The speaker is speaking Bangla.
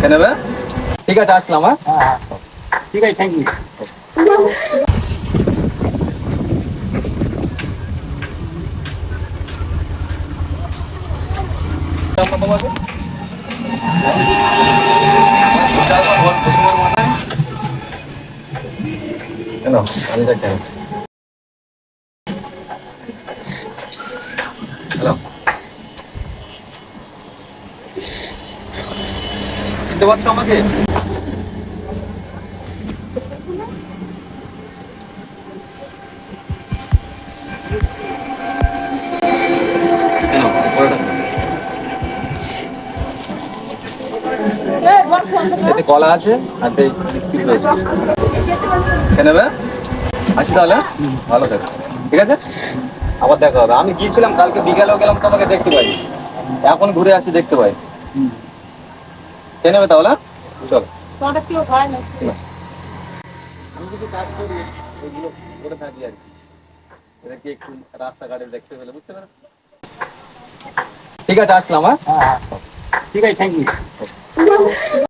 খেয়ে নেবে? ঠিক আছে, আসলাম। হ্যাঁ, ঠিক আছে, থ্যাংক ইউ। তোমাকে কেন আমি দেখ কেন হ্যালো, চিনতে পারছো আমাকে? কেন পরোটা এতে কলা আছে আর বিস্কিট রয়েছে, খেয়ে নেবে? আসি তাহলে, ভালো থেকো, ঠিক আছে? আবার দেখা হবে। আমি গিয়েছিলাম কালকে বিকেলেও গেলাম, তোমাকে দেখতে পাই, এখন ঘুরে আসি দেখতে পাই। খেয়ে নেবে তাহলে? চলো। আমি কিছু কাজ করি, ওইগুলো করে থাকি আর কি, এটা কি একটু রাস্তাঘাটে দেখতে পেলে, বুঝতে পারো? ঠিক আছে, আসলাম। হ্যাঁ, ঠিক আছে, থ্যাংক ইউ।